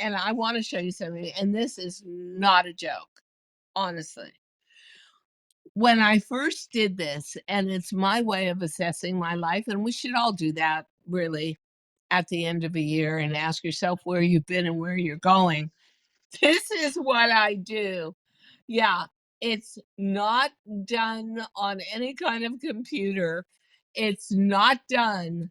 and I want to show you something, and this is not a joke, honestly. When I first did this, and it's my way of assessing my life, and we should all do that really at the end of a year and ask yourself where you've been and where you're going. This is what I do. Yeah, it's not done on any kind of computer. It's not done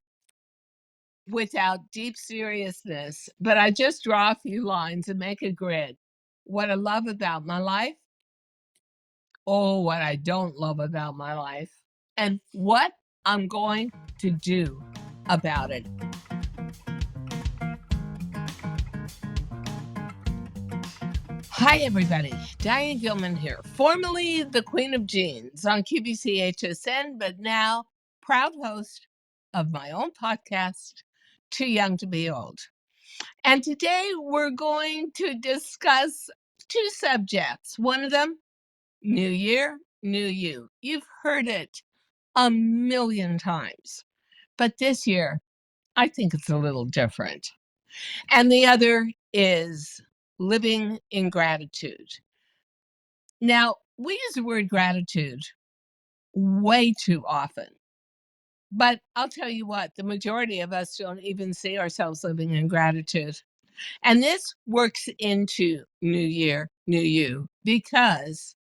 without deep seriousness, but I just draw a few lines and make a grid. What I love about my life, oh, what I don't love about my life, and what I'm going to do about it. Hi, everybody. Diane Gilman here, formerly the Queen of Jeans on QVC HSN, but now proud host of my own podcast, Too Young to Be Old. And today we're going to discuss two subjects. One of them, New Year, New You. You've heard it a million times, but this year, I think it's a little different. And the other is living in gratitude. Now, we use the word gratitude way too often, but I'll tell you what, the majority of us don't even see ourselves living in gratitude. And this works into New Year, New You, because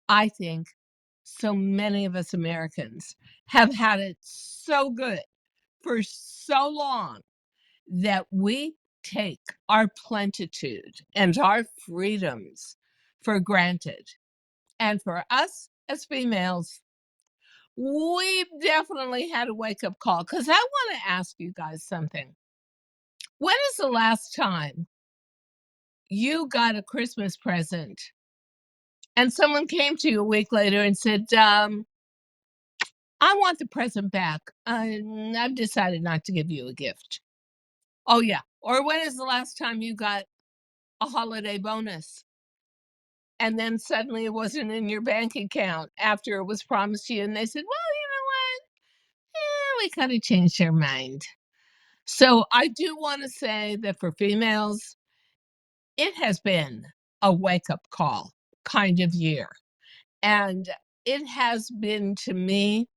I think so many of us Americans have had it so good for so long that we take our plenitude and our freedoms for granted. And for us as females, we've definitely had a wake up call, because I want to ask you guys something. When is the last time you got a Christmas present and someone came to you a week later and said, I want the present back. I've decided not to give you a gift. Oh, yeah. Or when is the last time you got a holiday bonus and then suddenly it wasn't in your bank account after it was promised to you? And they said, well, you know what? We kind of changed our mind. So I do want to say that for females, it has been a wake up call kind of year. And it has been, to me,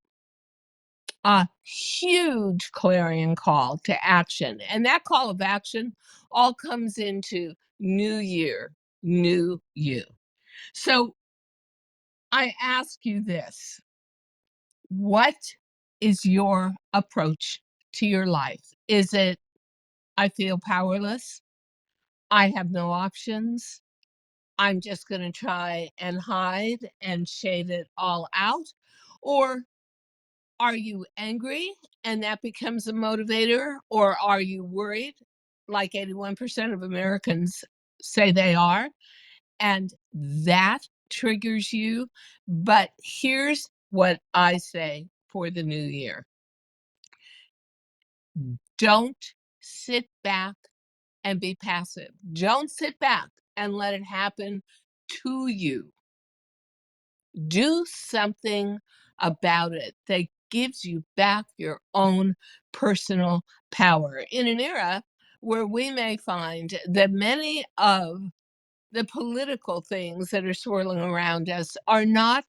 a huge clarion call to action. And that call of action all comes into New Year, New You. So I ask you this: what is your approach to your life? Is it, I feel powerless, I have no options, I'm just going to try and hide and shade it all out? Or are you angry and that becomes a motivator? Or are you worried, like 81% of Americans say they are, and that triggers you? But here's what I say for the new year: don't sit back and be passive. Don't sit back and let it happen to you. Do something about it that gives you back your own personal power in an era where we may find that many of the political things that are swirling around us are not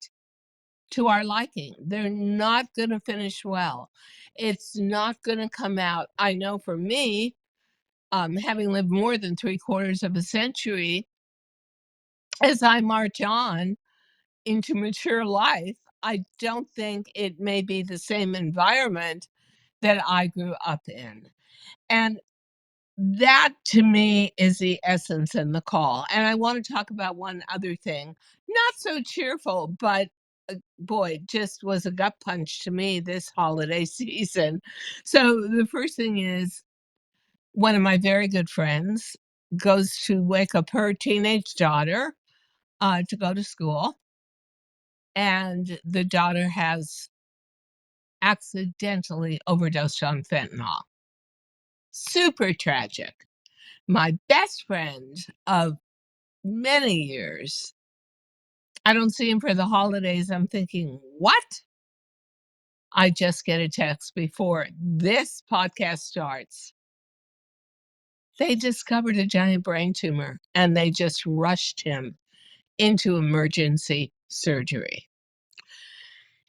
to our liking. They're not going to finish well. It's not going to come out. I know for me, having lived more than 3/4 of a century, as I march on into mature life, I don't think it may be the same environment that I grew up in. And that to me is the essence and the call. And I want to talk about one other thing, not so cheerful, but boy, just was a gut punch to me this holiday season. So the first thing is, one of my very good friends goes to wake up her teenage daughter to go to school. And the daughter has accidentally overdosed on fentanyl. Super tragic. My best friend of many years, I don't see him for the holidays. I'm thinking, what? I just get a text before this podcast starts. They discovered a giant brain tumor and they just rushed him into emergency surgery.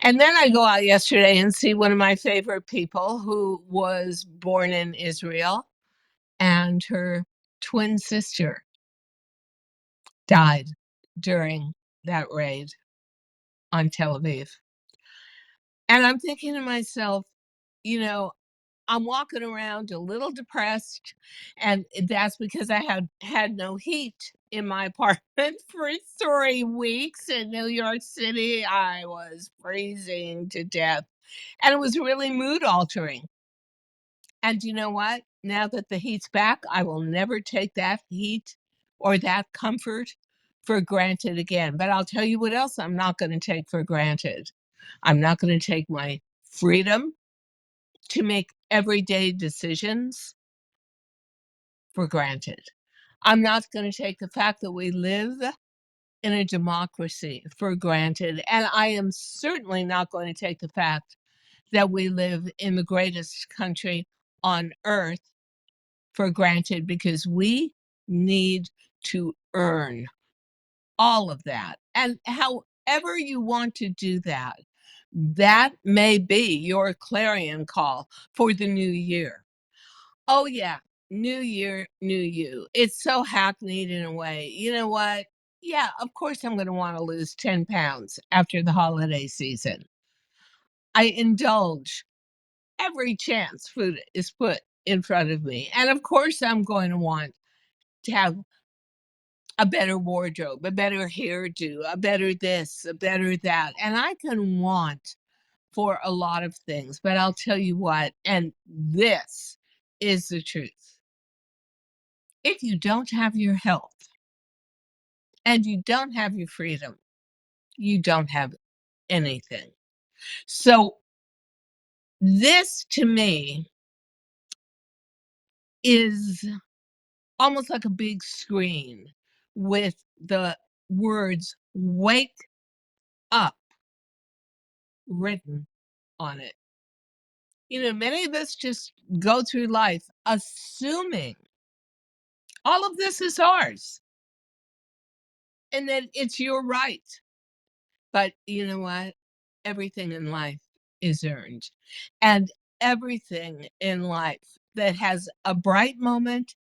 And then I go out yesterday and see one of my favorite people who was born in Israel, and her twin sister died during that raid on Tel Aviv. And I'm thinking to myself, you know, I'm walking around a little depressed, and that's because I had no heat in my apartment for 3 weeks in New York City. I was freezing to death, and it was really mood altering. And you know what? Now that the heat's back, I will never take that heat or that comfort for granted again. But I'll tell you what else I'm not going to take for granted. I'm not going to take my freedom to make everyday decisions for granted. I'm not going to take the fact that we live in a democracy for granted. And I am certainly not going to take the fact that we live in the greatest country on earth for granted, because we need to earn all of that. And however you want to do that, that may be your clarion call for the new year. Oh, yeah. New year, new you. It's so hackneyed in a way. You know what? Yeah, of course I'm going to want to lose 10 pounds after the holiday season. I indulge every chance food is put in front of me. And of course I'm going to want to have a better wardrobe, a better hairdo, a better this, a better that. And I can want for a lot of things, but I'll tell you what, and this is the truth. If you don't have your health and you don't have your freedom, you don't have anything. So, this to me is almost like a big screen with the words "wake up" written on it. Many of us just go through life assuming all of this is ours and that it's your right. But you know what? Everything in life is earned. And everything in life that has a bright moment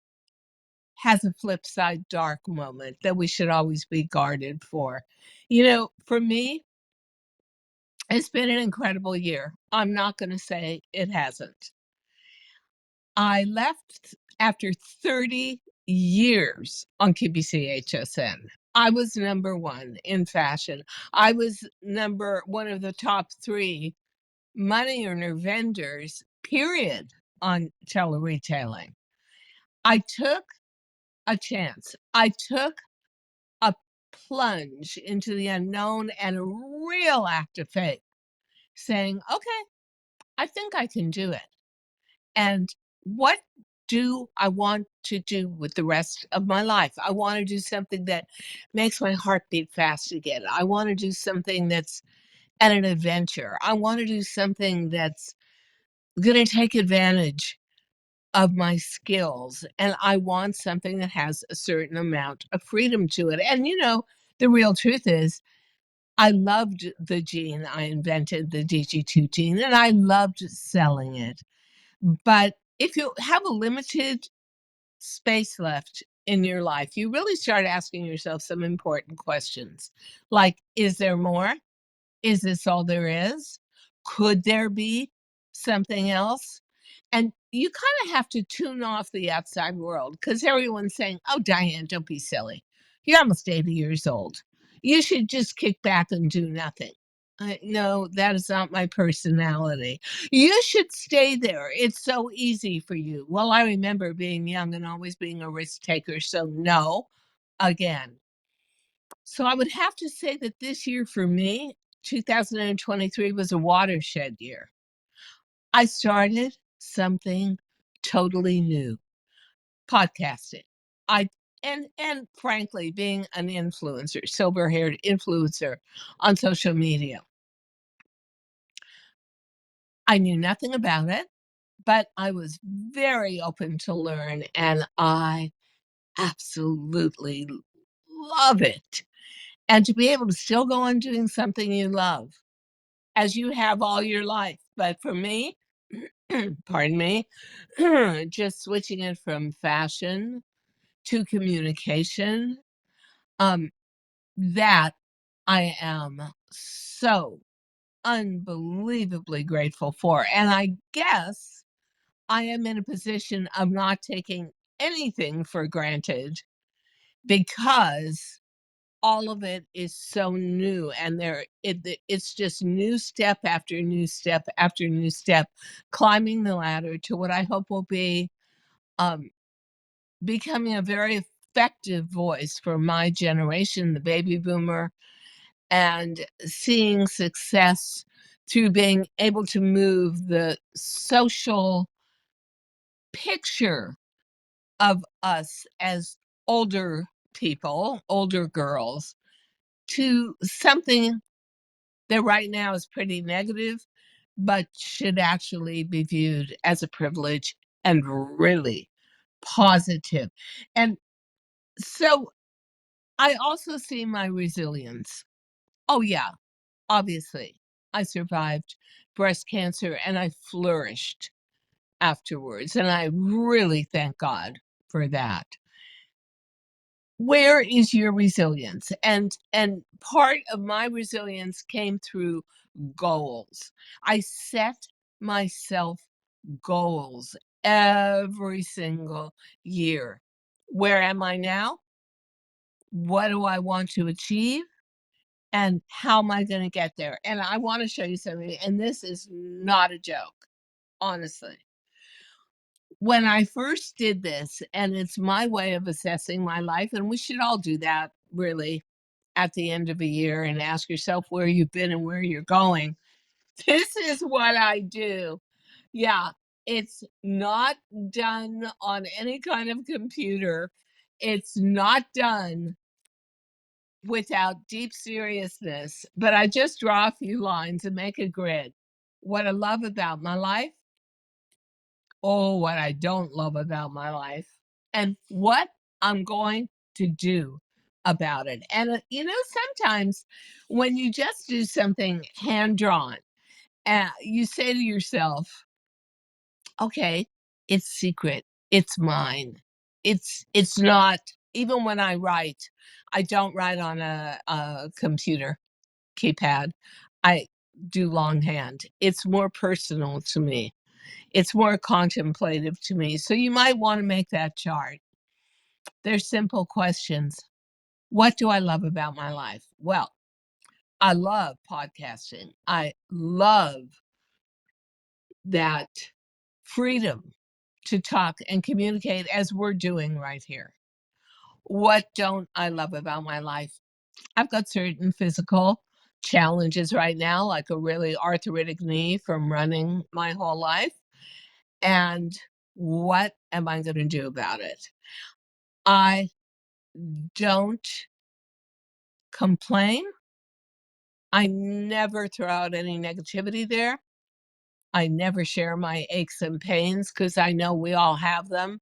has a flip side dark moment that we should always be guarded for. For me, it's been an incredible year. I'm not going to say it hasn't. I left after 30 years on KBCHSN. I was number one in fashion. I was number one of the top 3 money earner vendors, period, on tele-retailing. I took a chance. I took a plunge into the unknown and a real act of faith, saying, okay, I think I can do it. And what do I want to do with the rest of my life? I want to do something that makes my heart beat fast again. I want to do something that's an adventure. I want to do something that's going to take advantage of my skills. And I want something that has a certain amount of freedom to it. And, the real truth is, I loved the gene I invented, the DG2 gene, and I loved selling it. But if you have a limited space left in your life, you really start asking yourself some important questions. Like, is there more? Is this all there is? Could there be something else? And you kind of have to tune off the outside world, because everyone's saying, oh, Diane, don't be silly. You're almost 80 years old. You should just kick back and do nothing. No, that is not my personality. You should stay there. It's so easy for you. Well, I remember being young and always being a risk taker. So, no, again. So, I would have to say that this year for me, 2023, was a watershed year. I started something totally new, podcasting. I and frankly, being an influencer, sober-haired influencer on social media. I knew nothing about it, but I was very open to learn, and I absolutely love it. And to be able to still go on doing something you love as you have all your life. But for me, pardon me, just switching it from fashion to communication, um, that I am so unbelievably grateful for. And I guess I am in a position of not taking anything for granted because all of it is so new, and it's just new step after new step after new step, climbing the ladder to what I hope will be um, becoming a very effective voice for my generation, the baby boomer, and seeing success through being able to move the social picture of us as older people, older girls, to something that right now is pretty negative, but should actually be viewed as a privilege and really positive. And so I also see my resilience. Oh, yeah, obviously, I survived breast cancer and I flourished afterwards. And I really thank God for that. Where is your resilience? And part of my resilience came through goals. I set myself goals every single year. Where am I now? What do I want to achieve? And how am I going to get there? And I want to show you something, and this is not a joke, honestly. When I first did this, and it's my way of assessing my life, and we should all do that really at the end of a year and ask yourself where you've been and where you're going. This is what I do. Yeah, it's not done on any kind of computer. It's not done without deep seriousness, but I just draw a few lines and make a grid. What I love about my life, oh, what I don't love about my life, and what I'm going to do about it. And, sometimes when you just do something hand drawn, you say to yourself, okay, it's secret, it's mine. It's not, even when I write, I don't write on a computer keypad. I do longhand. It's more personal to me. It's more contemplative to me. So you might want to make that chart. They're simple questions. What do I love about my life? Well, I love podcasting. I love that freedom to talk and communicate as we're doing right here. What don't I love about my life? I've got certain physical challenges right now, like a really arthritic knee from running my whole life. And what am I going to do about it? I don't complain. I never throw out any negativity there. I never share my aches and pains because I know we all have them.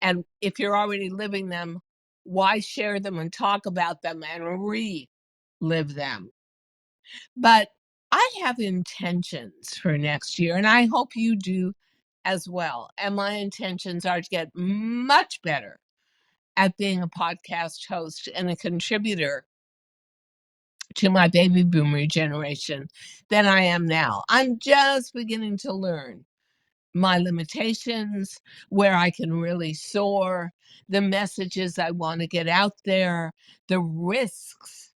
And if you're already living them, why share them and talk about them and relive them? But I have intentions for next year, and I hope you do as well. And my intentions are to get much better at being a podcast host and a contributor to my baby boomer generation than I am now. I'm just beginning to learn my limitations, where I can really soar, the messages I want to get out there, the risks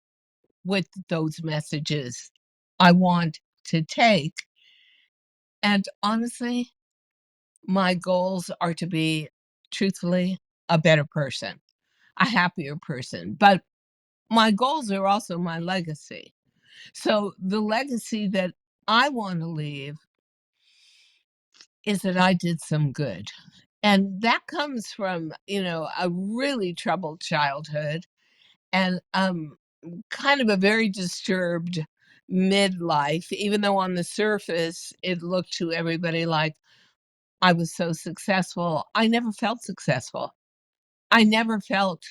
with those messages I want to take. And honestly, my goals are to be, truthfully, a better person, a happier person. But my goals are also my legacy. So the legacy that I want to leave is that I did some good. And that comes from, a really troubled childhood and kind of a very disturbed midlife, even though on the surface it looked to everybody like, I was so successful. I never felt successful. I never felt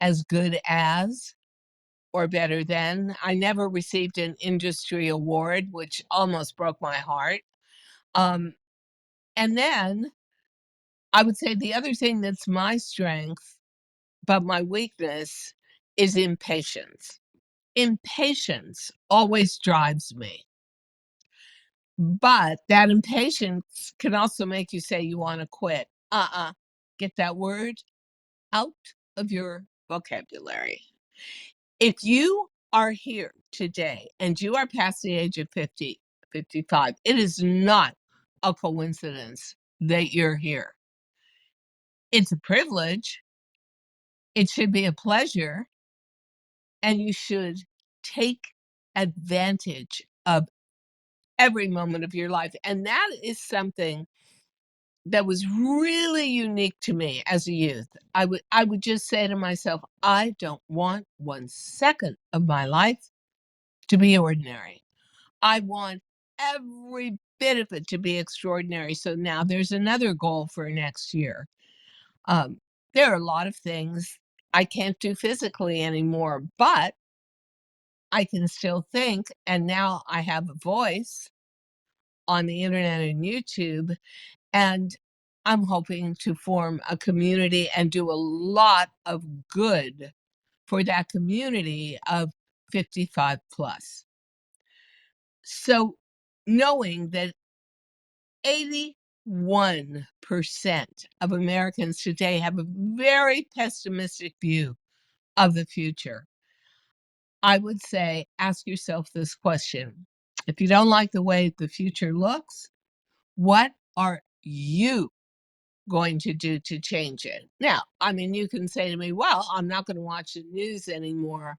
as good as or better than. I never received an industry award, which almost broke my heart. Um, and then I would say the other thing that's my strength, but my weakness is impatience. Impatience always drives me. But that impatience can also make you say you wanna quit. Get that word out of your vocabulary. If you are here today and you are past the age of 50, 55, it is not a coincidence that you're here. It's a privilege, it should be a pleasure, and you should take advantage of every moment of your life, and that is something that was really unique to me as a youth. I would just say to myself, "I don't want 1 second of my life to be ordinary. I want every bit of it to be extraordinary." So now there's another goal for next year. Um, there are a lot of things I can't do physically anymore, but I can still think, and now I have a voice on the internet and YouTube. And I'm hoping to form a community and do a lot of good for that community of 55 plus. So knowing that 81% of Americans today have a very pessimistic view of the future, I would say ask yourself this question. If you don't like the way the future looks, what are you going to do to change it? Now, I mean, you can say to me, well, I'm not going to watch the news anymore,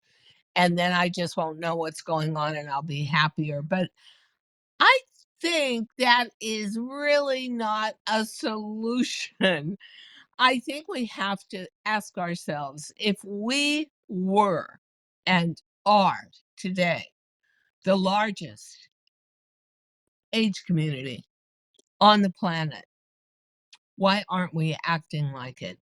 and then I just won't know what's going on and I'll be happier. But I think that is really not a solution. I think we have to ask ourselves if we were and are today the largest age community on the planet, why aren't we acting like it?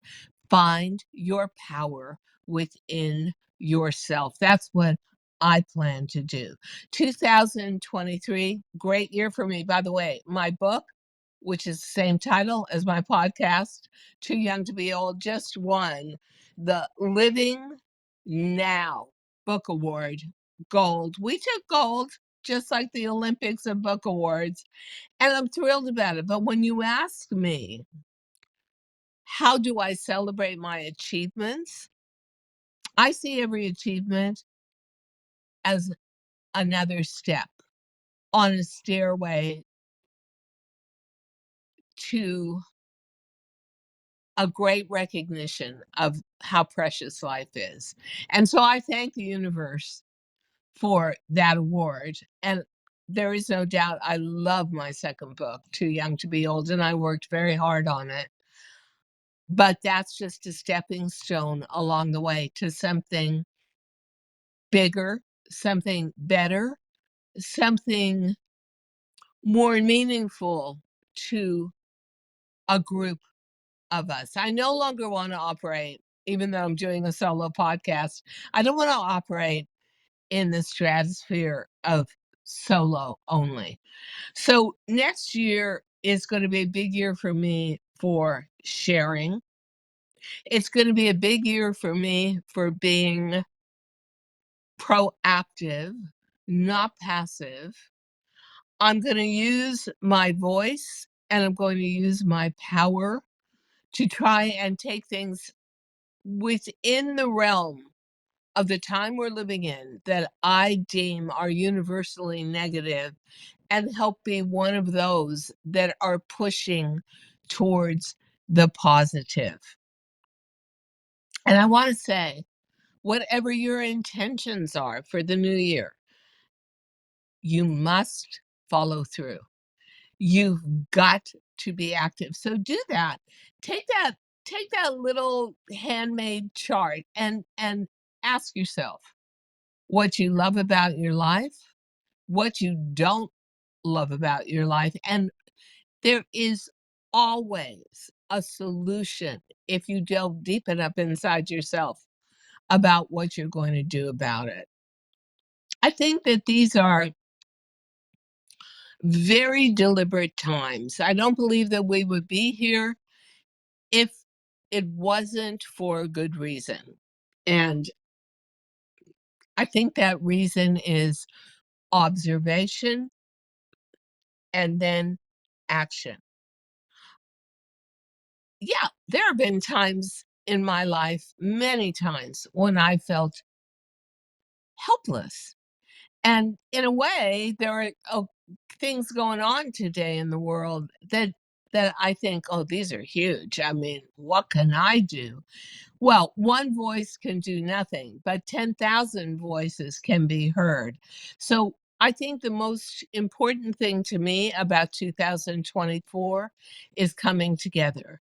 Find your power within yourself. That's what I plan to do. 2023, great year for me. By the way, my book, which is the same title as my podcast, Too Young to Be Old, just won the Living Now Book Award, gold. We took gold, just like the Olympics of book awards, and I'm thrilled about it. But when you ask me, how do I celebrate my achievements? I see every achievement as another step on a stairway to a great recognition of how precious life is. And so I thank the universe for that award. And there is no doubt I love my second book, Too Young to Be Old, and I worked very hard on it. But that's just a stepping stone along the way to something bigger, something better, something more meaningful to a group of us. I no longer want to operate, even though I'm doing a solo podcast, I don't want to operate in the stratosphere of solo only. So next year is going to be a big year for me for sharing. It's going to be a big year for me for being proactive, not passive. I'm going to use my voice and I'm going to use my power to try and take things within the realm of the time we're living in that I deem are universally negative and help be one of those that are pushing towards the positive. And I want to say, whatever your intentions are for the new year, you must follow through. You've got to be active. So do that. Take that take that little handmade chart and ask yourself what you love about your life, what you don't love about your life. And there is always a solution if you delve deep enough inside yourself about what you're going to do about it. I think that these are very deliberate times. I don't believe that we would be here if it wasn't for a good reason. And I think that reason is observation and then action. Yeah, there have been times in my life, many times, when I felt helpless. And in a way, there are things going on today in the world that I think, oh, these are huge. I mean, what can I do? Well, one voice can do nothing, but 10,000 voices can be heard. So I think the most important thing to me about 2024 is coming together,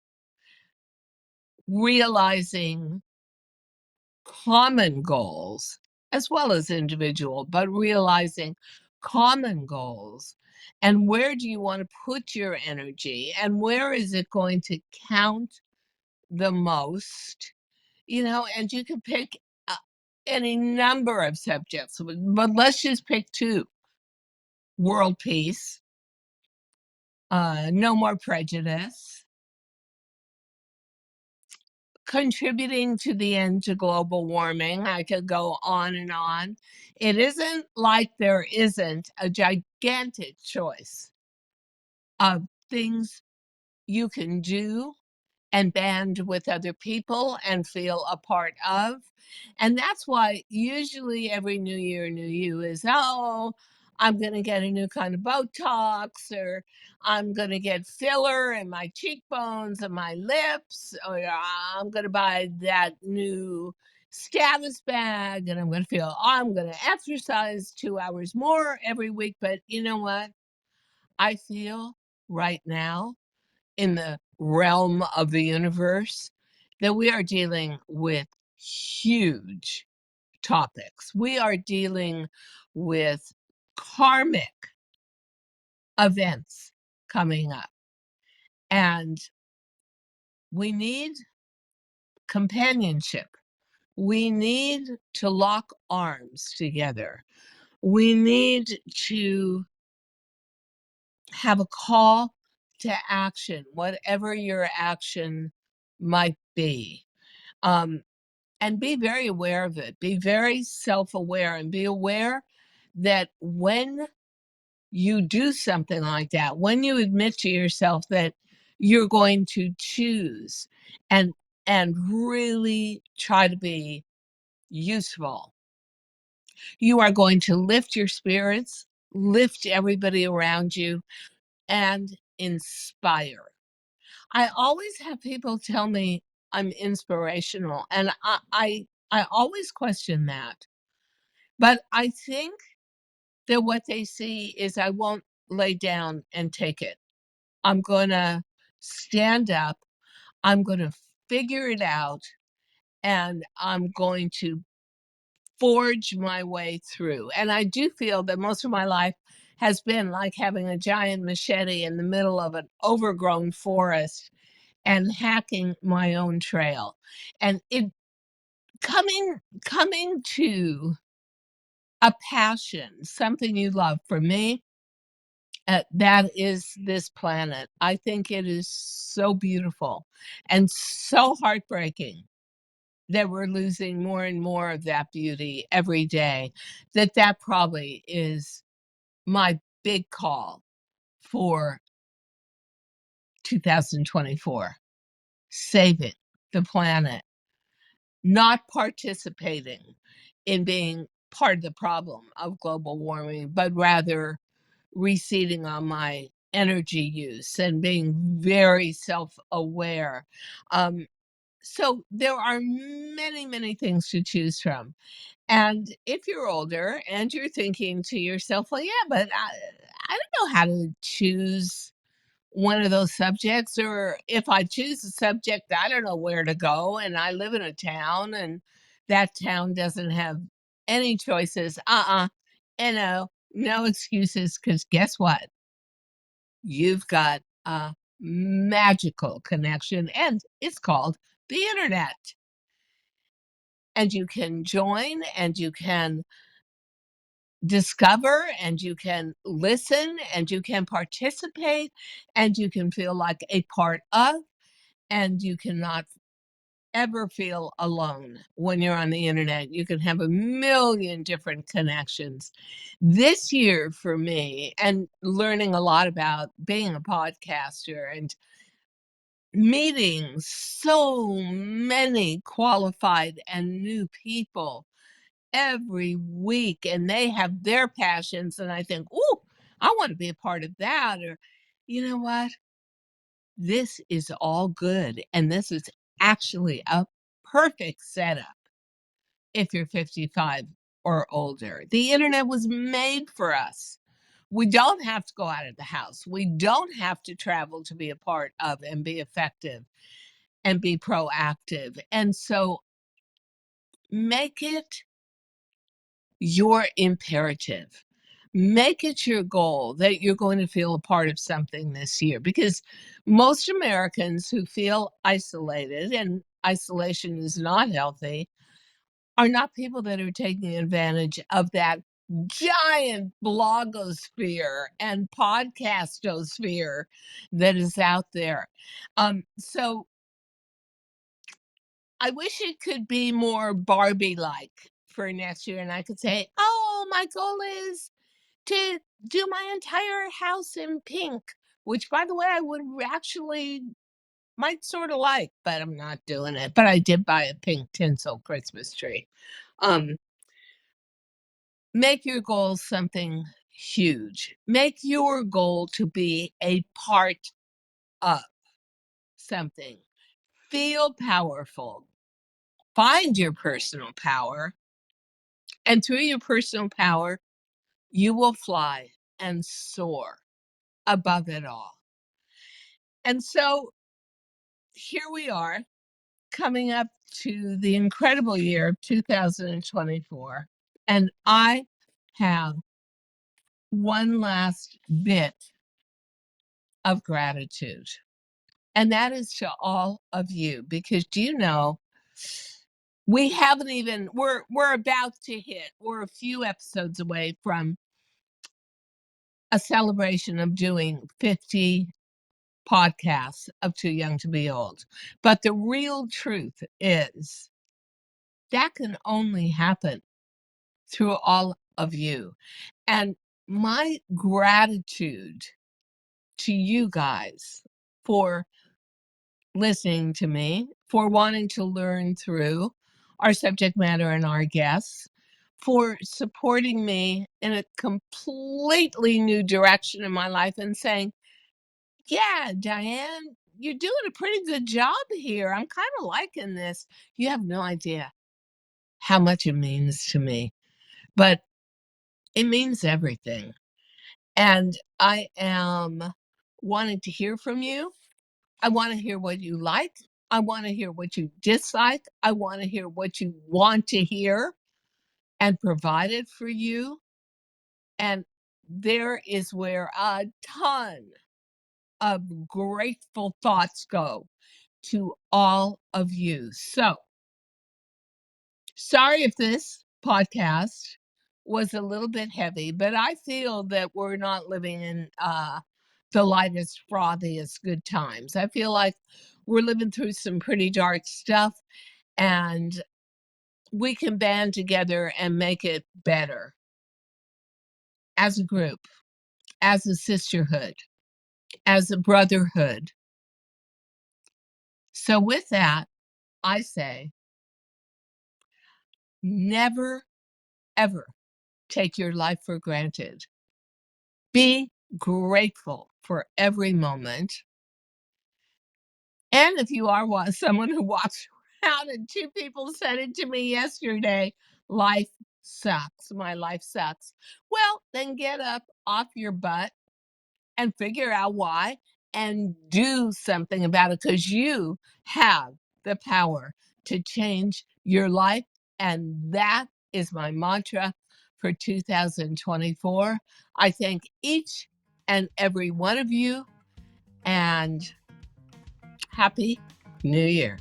realizing common goals as well as individual, but realizing common goals. And where do you want to put your energy? And where is it going to count the most? And you can pick uh, any number of subjects, but let's just pick two: world peace, no more prejudice, contributing to the end to global warming. I could go on and on. It isn't like there isn't a gigantic choice of things you can do and band with other people and feel a part of. And that's why usually every New Year, New You is, oh, I'm going to get a new kind of Botox, or I'm going to get filler in my cheekbones and my lips, or I'm going to buy that new status bag, and I'm going to feel, oh, I'm going to exercise 2 hours more every week. But you know what? I feel right now in the realm of the universe that we are dealing with huge topics. We are dealing with karmic events coming up, and we need companionship. We need to lock arms together. We need to have a call to action, whatever your action might be. Um, and be very aware of it. Be very self aware and be aware that when you do something like that, when you admit to yourself that you're going to choose and really try to be useful, you are going to lift your spirits, lift everybody around you, and inspire. I always have people tell me I'm inspirational, and I always question that. But I think that what they see is I won't lay down and take it. I'm gonna stand up, I'm gonna figure it out, and I'm going to forge my way through. And I do feel that most of my life has been like having a giant machete in the middle of an overgrown forest and hacking my own trail. And it coming to a passion, something you love. For me, that is this planet. I think it is so beautiful and so heartbreaking that we're losing more and more of that beauty every day. That probably is my big call for 2024. Saving the planet, not participating in being part of the problem of global warming, but rather receding on my energy use and being very self-aware. Um, so there are many, many things to choose from. And if you're older and you're thinking to yourself, well, yeah, but I don't know how to choose one of those subjects, or if I choose a subject, I don't know where to go, and I live in a town and that town doesn't have any choices. No excuses, because guess what? You've got a magical connection, and it's called the internet. And you can join and you can discover and you can listen and you can participate and you can feel like a part of, and you cannot ever feel alone when you're on the internet. You can have a million different connections. This year for me, and learning a lot about being a podcaster and meeting so many qualified and new people every week, and they have their passions, and I think, "Ooh, I want to be a part of that," or, "You know what? This is all good, and this is actually a perfect setup if you're 55 or older." The internet was made for us. We don't have to go out of the house. We don't have to travel to be a part of and be effective and be proactive. And so make it your imperative. Make it your goal that you're going to feel a part of something this year, because most Americans who feel isolated, and isolation is not healthy, are not people that are taking advantage of that giant blogosphere and podcastosphere that is out there. So I wish it could be more Barbie-like for next year, and I could say, "Oh, my goal is to do my entire house in pink," which, by the way, I would actually might sorta like, but I'm not doing it. But I did buy a pink tinsel Christmas tree. Um, Make your goal something huge. Make your goal to be a part of something. Feel powerful. Find your personal power, and through your personal power, you will fly and soar above it all. And so here we are, coming up to the incredible year of 2024. And I have one last bit of gratitude. And that is to all of you, because do you know, we haven't even we're about to hit, we're a few episodes away from a celebration of doing 50 podcasts of Too Young to Be Old. But the real truth is that can only happen through all of you. And my gratitude to you guys for listening to me, for wanting to learn through our subject matter and our guests, for supporting me in a completely new direction in my life and saying, "Yeah, Diane, you're doing a pretty good job here. I'm kind of liking this." You have no idea how much it means to me, but it means everything. And I am wanting to hear from you. I want to hear what you like. I want to hear what you dislike. I want to hear what you want to hear and provide it for you. And there is where a ton of grateful thoughts go to all of you. So sorry if this podcast was a little bit heavy, but I feel that we're not living in the lightest, frothiest good times. I feel like we're living through some pretty dark stuff, and we can band together and make it better as a group, as a sisterhood, as a brotherhood. So, with that, I say never, ever take your life for granted. Be grateful for every moment. And if you are someone who walks around, and two people said it to me yesterday, life sucks. My life sucks. Well, then get up off your butt and figure out why and do something about it, because you have the power to change your life. And that is my mantra for 2024. I thank each and every one of you. and Happy New Year.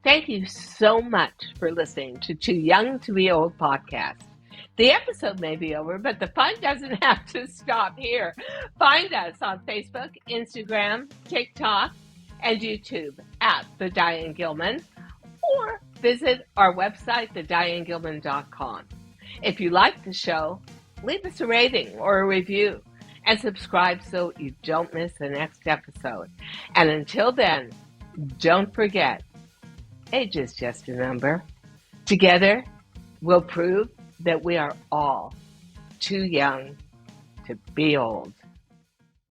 Thank you so much for listening to Too Young to Be Old podcast. The episode may be over, but the fun doesn't have to stop here. Find us on Facebook, Instagram, TikTok, and YouTube at The Diane Gilman, or visit our website, thedianegilman.com. If you like the show, leave us a rating or a review and subscribe so you don't miss the next episode. And until then, don't forget, age is just a number. Together, we'll prove that we are all too young to be old.